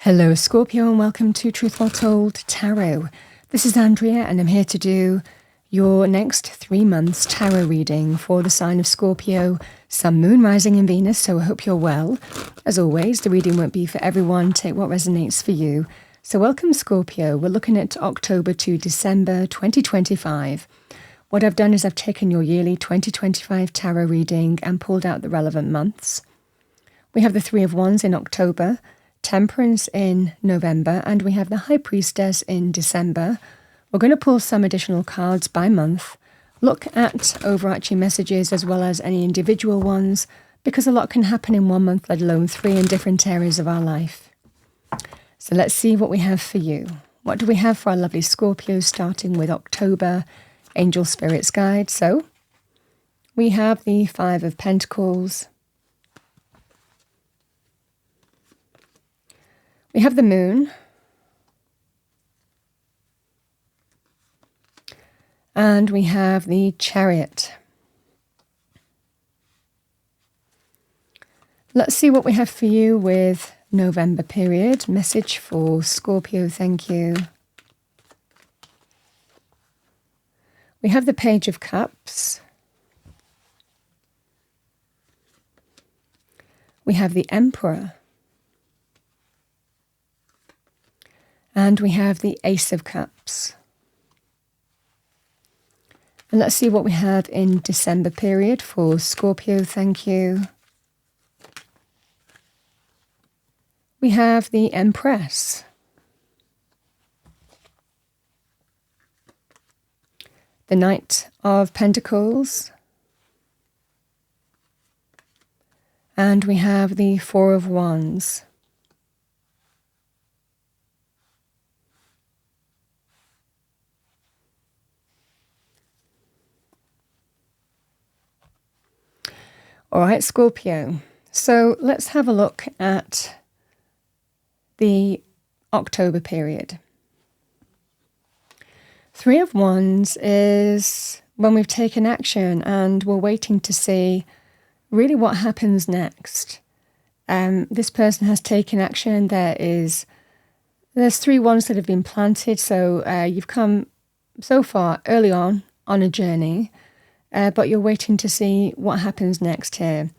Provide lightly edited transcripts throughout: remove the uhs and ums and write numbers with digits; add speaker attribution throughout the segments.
Speaker 1: Hello Scorpio and welcome to Truth Or Told Tarot. This is Andrea and I'm here to do your next 3 months tarot reading for the sign of Scorpio, Sun, Moon, Rising and Venus, so I hope you're well. As always, the reading won't be for everyone, take what resonates for you. So welcome Scorpio, we're looking at October to December 2025. What I've done is I've taken your yearly 2025 tarot reading and pulled out the relevant months. We have the Three of Wands in October, Temperance in November, and we have the High Priestess in December. We're going to pull some additional cards by month, look at overarching messages as well as any individual ones, because a lot can happen in 1 month, let alone 3 in different areas of our life. So let's see what we have for you. What do we have for our lovely Scorpios, starting with October, Angel Spirits Guide? So we have the Five of Pentacles. We have the Moon. And we have the Chariot. Let's see what we have for you with November period. Message for Scorpio, thank you. We have the Page of Cups. We have the Emperor. And we have the Ace of Cups. And let's see what we have in December period for Scorpio, thank you. We have the Empress. The Knight of Pentacles. And we have the Four of Wands. All right, Scorpio. So let's have a look at the October period. Three of Wands is when we've taken action and we're waiting to see really what happens next. This person has taken action. There's 3 wands that have been planted. So you've come so far early on a journey. But you're waiting to see what happens next here.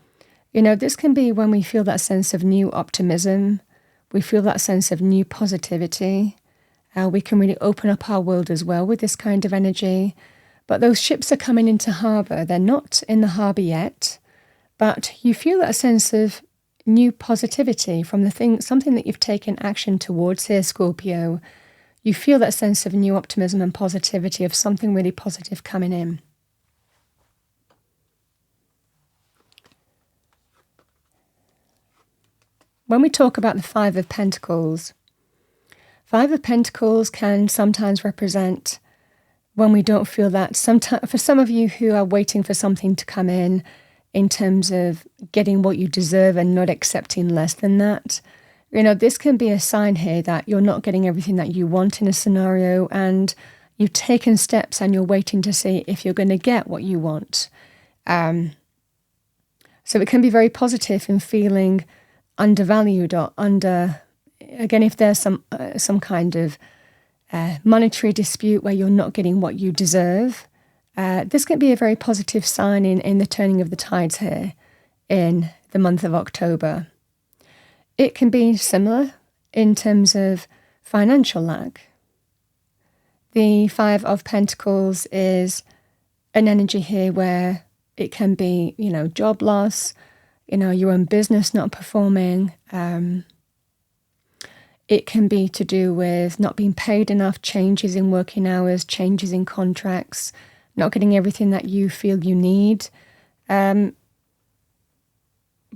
Speaker 1: You know, this can be when we feel that sense of new optimism. We feel that sense of new positivity. We can really open up our world as well with this kind of energy. But those ships are coming into harbour. They're not in the harbour yet. But you feel that sense of new positivity from something that you've taken action towards here, Scorpio. You feel that sense of new optimism and positivity of something really positive coming in. When we talk about the Five of Pentacles can sometimes represent when we don't feel that. Sometimes, for some of you who are waiting for something to come in terms of getting what you deserve and not accepting less than that, you know, this can be a sign here that you're not getting everything that you want in a scenario and you've taken steps and you're waiting to see if you're going to get what you want. So it can be very positive in feeling undervalued or again, if there's some kind of monetary dispute where you're not getting what you deserve, this can be a very positive sign in the turning of the tides here in the month of October. It can be similar in terms of financial lack. The Five of Pentacles is an energy here where it can be, you know, job loss, you know, your own business not performing. It can be to do with not being paid enough, changes in working hours, changes in contracts, not getting everything that you feel you need. But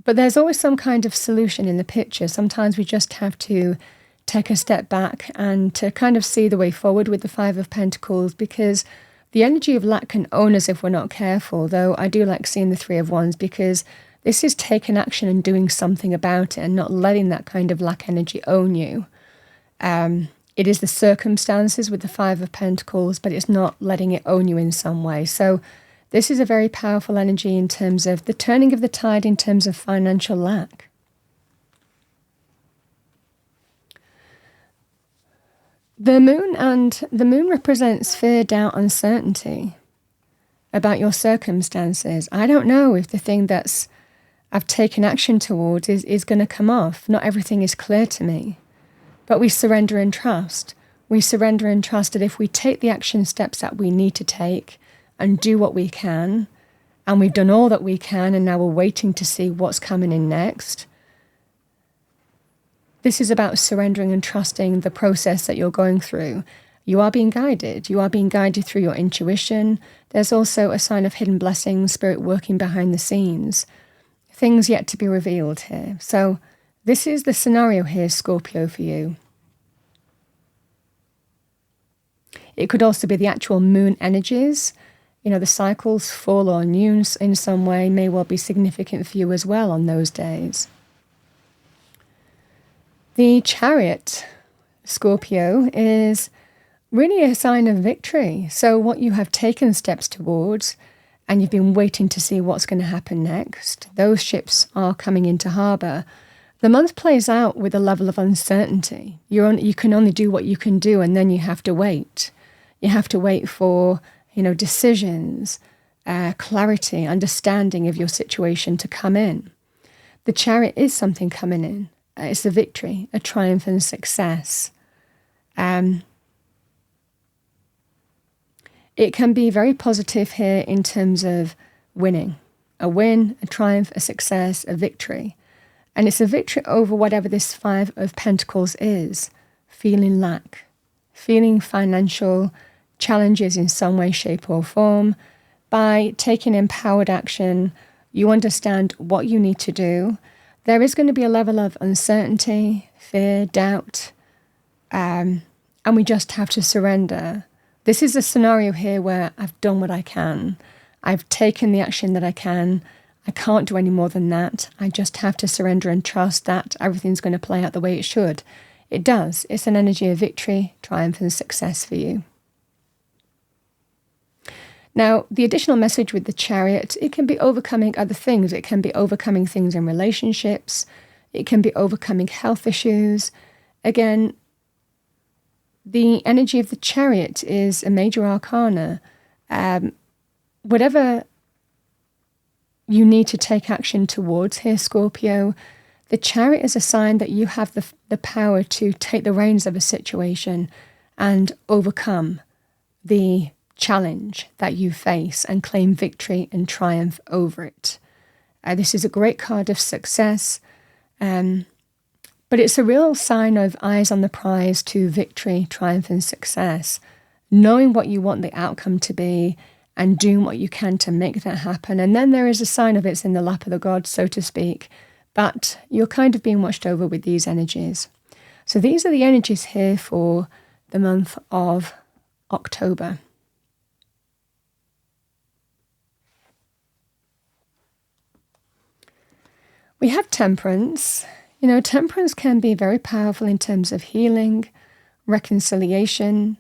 Speaker 1: there's always some kind of solution in the picture. Sometimes we just have to take a step back and to kind of see the way forward with the Five of Pentacles, because the energy of lack can own us if we're not careful, though I do like seeing the Three of Wands because this is taking action and doing something about it and not letting that kind of lack energy own you. It is the circumstances with the Five of Pentacles, but it's not letting it own you in some way. So this is a very powerful energy in terms of the turning of the tide in terms of financial lack. The moon represents fear, doubt, uncertainty about your circumstances. I don't know if the thing I've taken action towards is going to come off. Not everything is clear to me, but we surrender and trust. We surrender and trust that if we take the action steps that we need to take and do what we can, and we've done all that we can, and now we're waiting to see what's coming in next. This is about surrendering and trusting the process that you're going through. You are being guided. You are being guided through your intuition. There's also a sign of hidden blessings, spirit working behind the scenes. Things yet to be revealed here. So this is the scenario here, Scorpio, for you. It could also be the actual moon energies. You know, the cycles, full or new in some way, may well be significant for you as well on those days. The Chariot, Scorpio, is really a sign of victory. So what you have taken steps towards, and you've been waiting to see what's going to happen next, those ships are coming into harbour. The month plays out with a level of uncertainty. You can only do what you can do, and then you have to wait. You have to wait for, decisions, clarity, understanding of your situation to come in. The Chariot is something coming in. It's a victory, a triumph and success. It can be very positive here in terms of winning. A win, a triumph, a success, a victory. And it's a victory over whatever this Five of Pentacles is. Feeling lack, feeling financial challenges in some way, shape or form. By taking empowered action, you understand what you need to do. There is going to be a level of uncertainty, fear, doubt, and we just have to surrender. This is a scenario here where I've done what I can. I've taken the action that I can. I can't do any more than that. I just have to surrender and trust that everything's going to play out the way it should. It does. It's an energy of victory, triumph and success for you. Now, the additional message with the Chariot, it can be overcoming other things. It can be overcoming things in relationships. It can be overcoming health issues. Again, the energy of the Chariot is a major arcana. Whatever you need to take action towards here, Scorpio, the Chariot is a sign that you have the power to take the reins of a situation and overcome the challenge that you face and claim victory and triumph over it. This is a great card of success, but it's a real sign of eyes on the prize to victory, triumph and success, knowing what you want the outcome to be and doing what you can to make that happen. And then there is a sign of it's in the lap of the gods, so to speak, but you're kind of being watched over with these energies. So these are the energies here for the month of October. We have Temperance. Temperance can be very powerful in terms of healing, reconciliation,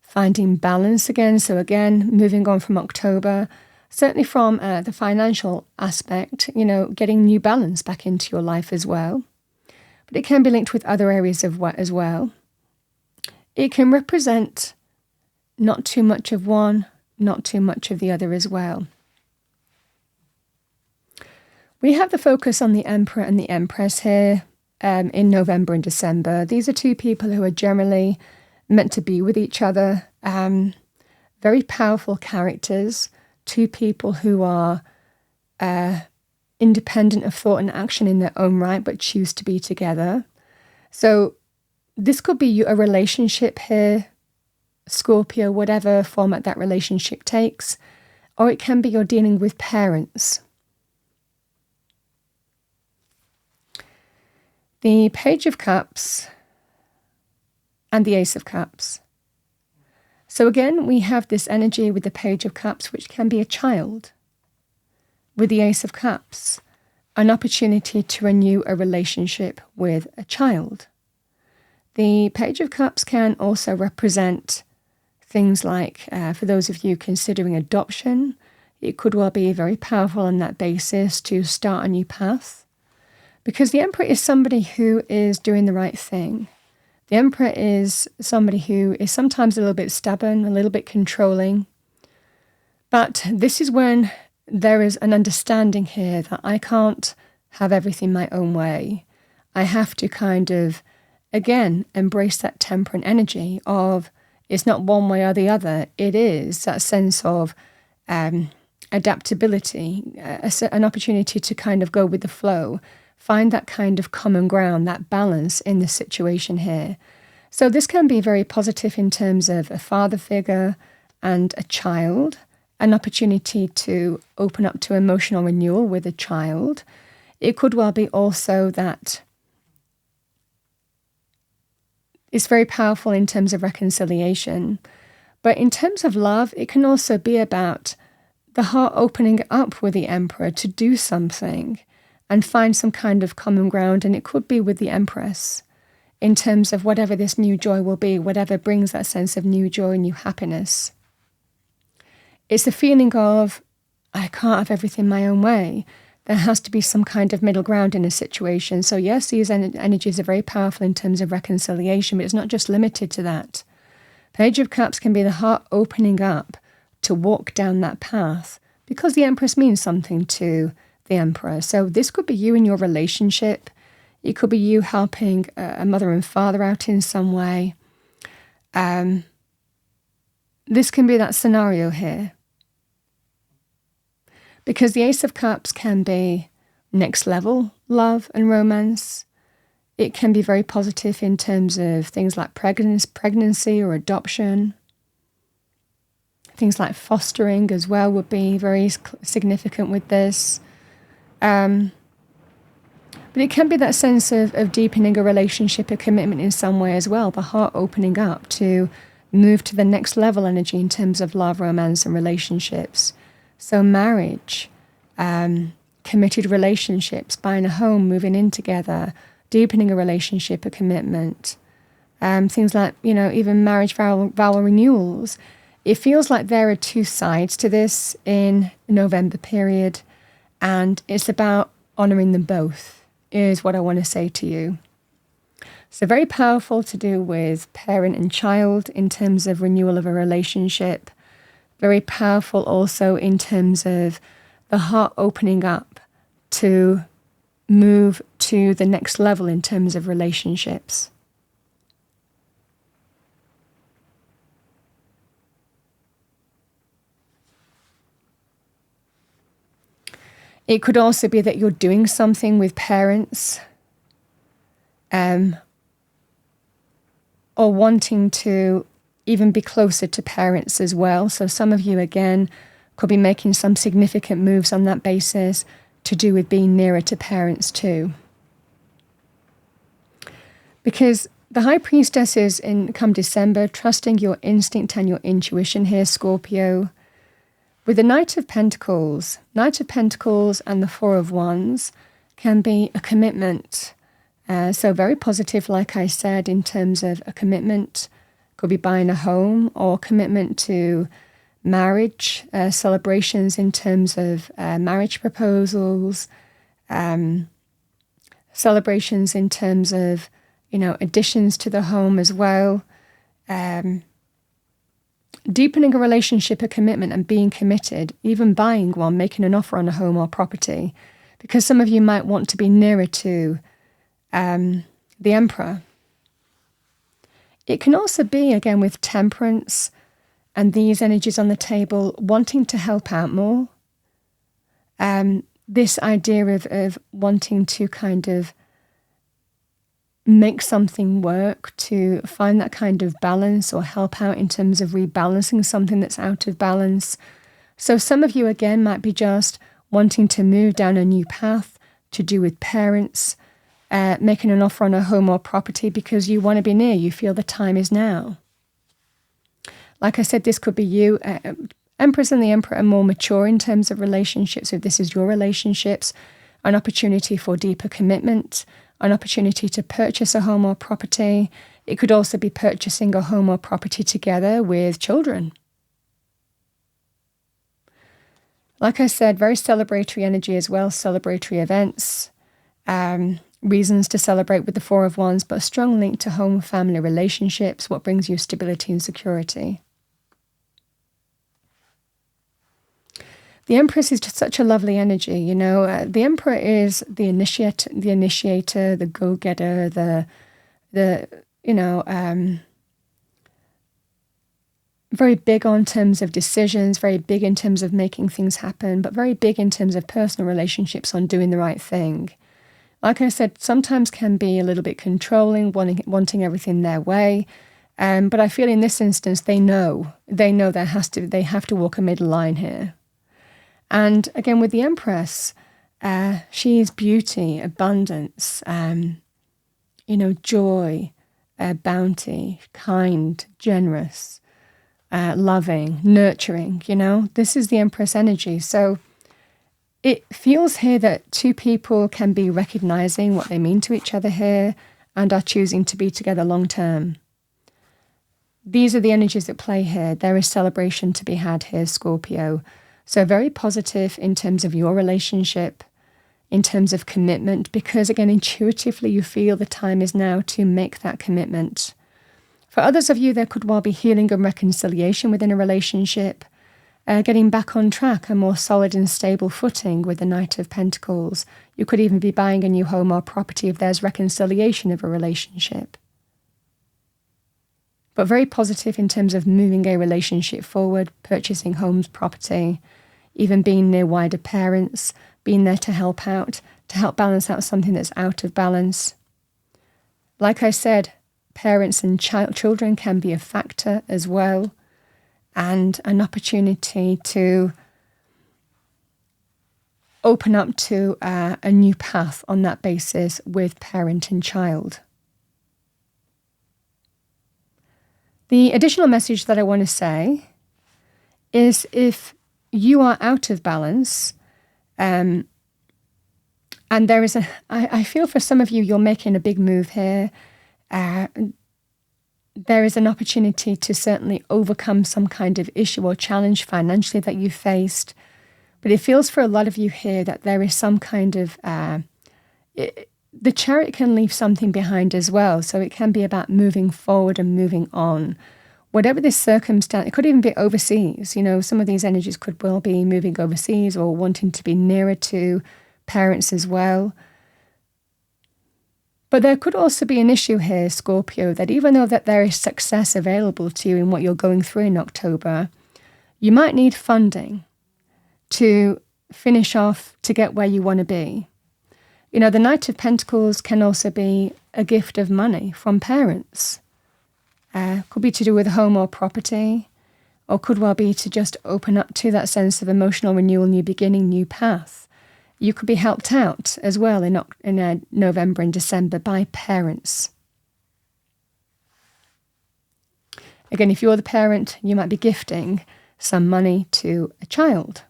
Speaker 1: finding balance again. So again, moving on from October, certainly from the financial aspect, getting new balance back into your life as well. But it can be linked with other areas of what as well. It can represent not too much of one, not too much of the other as well. We have the focus on the Emperor and the Empress here in November and December. These are two people who are generally meant to be with each other. Very powerful characters. Two people who are independent of thought and action in their own right, but choose to be together. So this could be a relationship here, Scorpio, whatever format that relationship takes. Or it can be you're dealing with parents. The Page of Cups and the Ace of Cups. So again, we have this energy with the Page of Cups, which can be a child. With the Ace of Cups, an opportunity to renew a relationship with a child. The Page of Cups can also represent things like, for those of you considering adoption, it could well be very powerful on that basis to start a new path. Because the Emperor is somebody who is doing the right thing. The Emperor is somebody who is sometimes a little bit stubborn, a little bit controlling. But this is when there is an understanding here that I can't have everything my own way. I have to kind of, again, embrace that temperament energy of it's not one way or the other. It is that sense of adaptability, an opportunity to kind of go with the flow, find that kind of common ground, that balance in the situation here. So this can be very positive in terms of a father figure and a child, an opportunity to open up to emotional renewal with a child. It could well be also that it's very powerful in terms of reconciliation. But in terms of love, it can also be about the heart opening up with the Emperor to do something and find some kind of common ground. And it could be with the Empress in terms of whatever this new joy will be, whatever brings that sense of new joy, new happiness. It's the feeling of, I can't have everything my own way. There has to be some kind of middle ground in a situation. So yes, these energies are very powerful in terms of reconciliation, but it's not just limited to that. Page of Cups can be the heart opening up to walk down that path because the Empress means something to the Emperor. So this could be you in your relationship. It could be you helping a mother and father out in some way. This can be that scenario here. Because the Ace of Cups can be next level love and romance. It can be very positive in terms of things like pregnancy or adoption. Things like fostering as well would be very significant with this. But it can be that sense of deepening a relationship, a commitment in some way as well. The heart opening up to move to the next level energy in terms of love, romance, and relationships. So marriage, committed relationships, buying a home, moving in together, deepening a relationship, a commitment. Things like, even marriage vow renewals. It feels like there are two sides to this in the November period, and it's about honouring them both, is what I want to say to you. So very powerful to do with parent and child in terms of renewal of a relationship. Very powerful also in terms of the heart opening up to move to the next level in terms of relationships. It could also be that you're doing something with parents or wanting to even be closer to parents as well. So some of you, again, could be making some significant moves on that basis to do with being nearer to parents too. Because the High Priestess is, come December, trusting your instinct and your intuition here, Scorpio. With the Knight of Pentacles and the Four of Wands can be a commitment. So very positive, like I said, in terms of a commitment. Could be buying a home or commitment to marriage, celebrations in terms of marriage proposals, celebrations in terms of, additions to the home as well. Deepening a relationship, a commitment, and being committed, even buying one, making an offer on a home or property, because some of you might want to be nearer to the Emperor. It can also be, again, with temperance and these energies on the table, wanting to help out more. This idea of wanting to kind of make something work, to find that kind of balance or help out in terms of rebalancing something that's out of balance. So some of you, again, might be just wanting to move down a new path to do with parents, making an offer on a home or property because you want to be near, you feel the time is now. Like I said, this could be you. Empress and the Emperor are more mature in terms of relationships. If this is your relationships, an opportunity for deeper commitment, an opportunity to purchase a home or property. It could also be purchasing a home or property together with children. Like I said, very celebratory energy as well, celebratory events. reasons to celebrate with the Four of Wands, but a strong link to home, family, relationships, what brings you stability and security. The Empress is just such a lovely energy, you know. The Emperor is the initiator, the go-getter, very big on terms of decisions, very big in terms of making things happen, but very big in terms of personal relationships, on doing the right thing. Like I said, sometimes can be a little bit controlling, wanting everything their way. But I feel in this instance, they know they have to walk a middle line here. And again, with the Empress, she is beauty, abundance, joy, bounty, kind, generous, loving, nurturing, This is the Empress energy. So it feels here that two people can be recognizing what they mean to each other here and are choosing to be together long term. These are the energies at play here. There is celebration to be had here, Scorpio. So very positive in terms of your relationship, in terms of commitment, because again, intuitively you feel the time is now to make that commitment. For others of you, there could well be healing and reconciliation within a relationship, getting back on track, a more solid and stable footing with the Knight of Pentacles. You could even be buying a new home or property if there's reconciliation of a relationship. But very positive in terms of moving a relationship forward, purchasing homes, property, even being near wider parents, being there to help out, to help balance out something that's out of balance. Like I said, parents and children can be a factor as well, and an opportunity to open up to a new path on that basis with parent and child. The additional message that I want to say is if you are out of balance, and there is I feel for some of you, you're making a big move here. There is an opportunity to certainly overcome some kind of issue or challenge financially that you faced. But it feels for a lot of you here that there is some kind of, the Chariot can leave something behind as well. So it can be about moving forward and moving on. Whatever this circumstance, it could even be overseas. Some of these energies could well be moving overseas or wanting to be nearer to parents as well. But there could also be an issue here, Scorpio, that even though that there is success available to you in what you're going through in October, you might need funding to finish off to get where you want to be. The Knight of Pentacles can also be a gift of money from parents. Could be to do with home or property, or could well be to just open up to that sense of emotional renewal, new beginning, new path. You could be helped out as well in November and December by parents. Again, if you're the parent, you might be gifting some money to a child.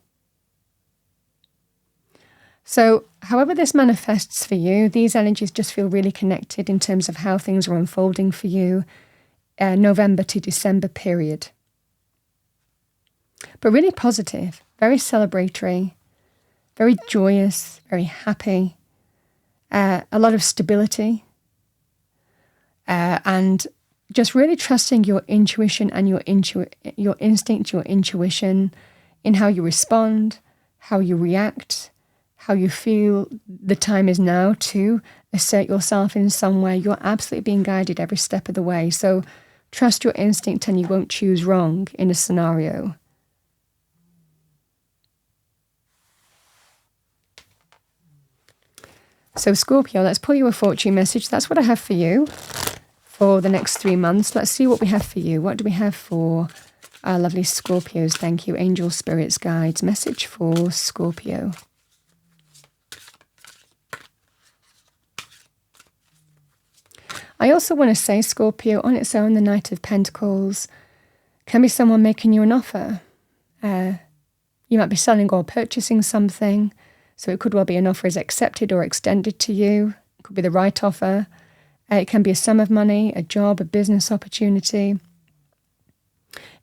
Speaker 1: So, however this manifests for you, these energies just feel really connected in terms of how things are unfolding for you, November to December period. But really positive, very celebratory, very joyous, very happy, a lot of stability, and just really trusting your intuition and your instinct, your intuition in how you respond, how you react, how you feel the time is now to assert yourself in some way. You're absolutely being guided every step of the way. So trust your instinct and you won't choose wrong in a scenario. So Scorpio, let's pull you a fortune message. That's what I have for you for the next 3 months. Let's see what we have for you. What do we have for our lovely Scorpios? Thank you. Angel, spirits, guides. Message for Scorpio. I also want to say, Scorpio, on its own, the Knight of Pentacles can be someone making you an offer. You might be selling or purchasing something. So it could well be an offer is accepted or extended to you. It could be the right offer. It can be a sum of money, a job, a business opportunity.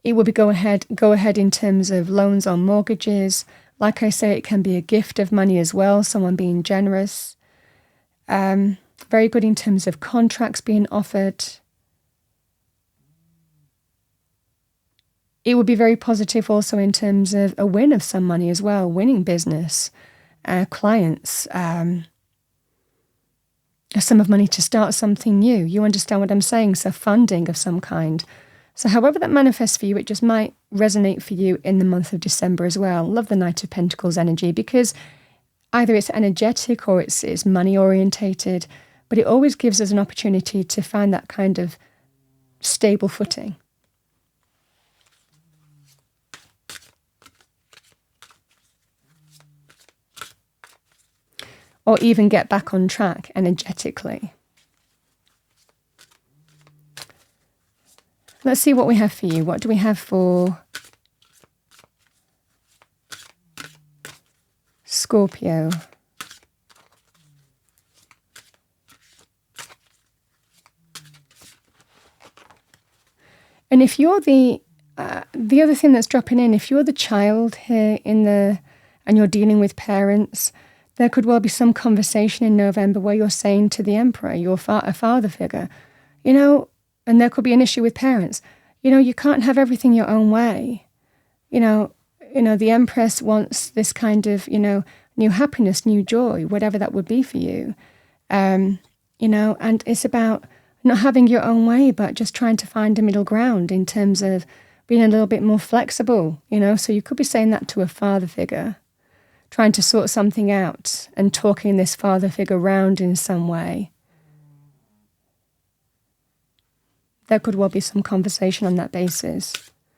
Speaker 1: It will be go ahead in terms of loans or mortgages. Like I say, it can be a gift of money as well, someone being generous. Very good in terms of contracts being offered. It would be very positive also in terms of a win of some money as well, winning business, clients, a sum of money to start something new. You understand what I'm saying? So funding of some kind. So however that manifests for you, it just might resonate for you in the month of December as well. Love the Knight of Pentacles energy because either it's energetic or it's money orientated, but it always gives us an opportunity to find that kind of stable footing. Or even get back on track energetically. Let's see what we have for you. What do we have for Scorpio? And if you're the other thing that's dropping in, if you're the child here and you're dealing with parents, there could well be some conversation in November where you're saying to the Emperor, a father figure, and there could be an issue with parents. You can't have everything your own way. The Empress wants this kind of, new happiness, new joy, whatever that would be for you. And it's about not having your own way, but just trying to find a middle ground in terms of being a little bit more flexible, So you could be saying that to a father figure, trying to sort something out and talking this father figure round in some way. There could well be some conversation on that basis.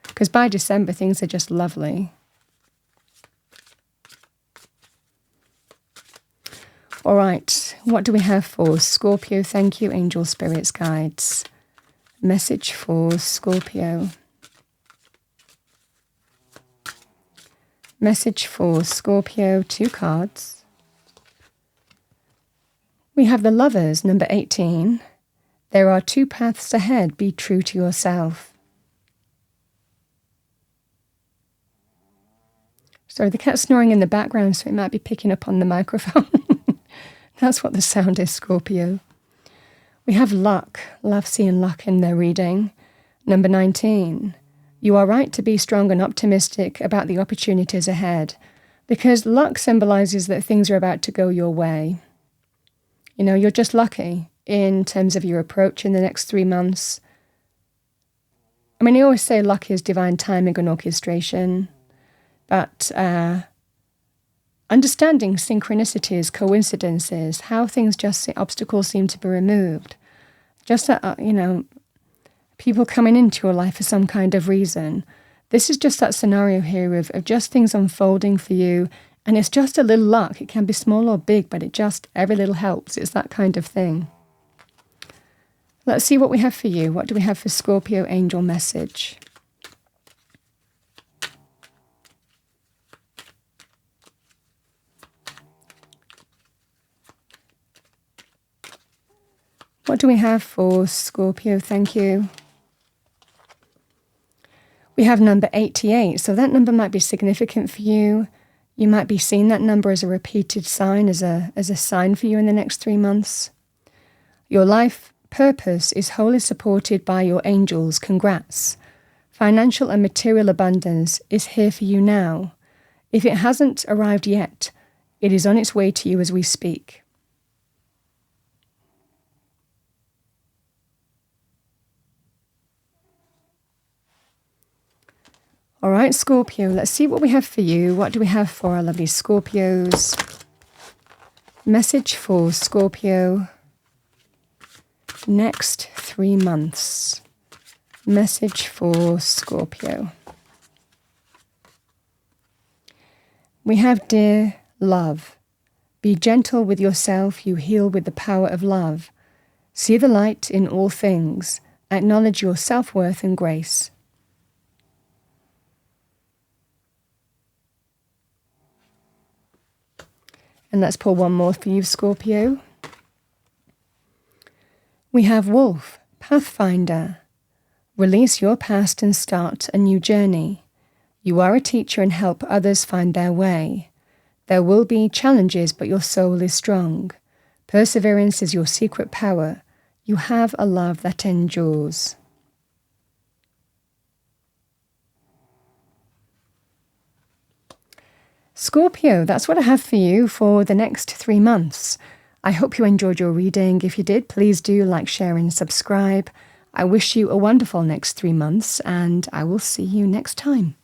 Speaker 1: Because by December, things are just lovely. All right, what do we have for Scorpio? Thank you, angel spirits, guides. Message for Scorpio. Message for Scorpio, 2 cards. We have the Lovers, number 18. There are 2 paths ahead. Be true to yourself. Sorry, the cat's snoring in the background, so it might be picking up on the microphone. That's what the sound is, Scorpio. We have luck. Love seeing luck in their reading. Number 19. You are right to be strong and optimistic about the opportunities ahead, because luck symbolizes that things are about to go your way. You're just lucky in terms of your approach in the next 3 months. I always say luck is divine timing and orchestration, but understanding synchronicities, coincidences, how things obstacles seem to be removed. Just that, people coming into your life for some kind of reason. This is just that scenario here of just things unfolding for you. And it's just a little luck. It can be small or big, but every little helps. It's that kind of thing. Let's see what we have for you. What do we have for Scorpio angel message? What do we have for Scorpio? Thank you. We have number 88. So that number might be significant for you. You might be seeing that number as a repeated sign, as a sign for you in the next 3 months. Your life purpose is wholly supported by your angels. Congrats. Financial and material abundance is here for you now. If it hasn't arrived yet, it is on its way to you as we speak. All right, Scorpio, let's see what we have for you. What do we have for our lovely Scorpios? Message for Scorpio. Next 3 months. Message for Scorpio. We have dear love. Be gentle with yourself, you heal with the power of love. See the light in all things. Acknowledge your self-worth and grace. And let's pull one more for you, Scorpio. We have Wolf, Pathfinder. Release your past and start a new journey. You are a teacher and help others find their way. There will be challenges, but your soul is strong. Perseverance is your secret power. You have a love that endures. Scorpio, that's what I have for you for the next 3 months. I hope you enjoyed your reading. If you did, please do like, share, and subscribe. I wish you a wonderful next 3 months, and I will see you next time.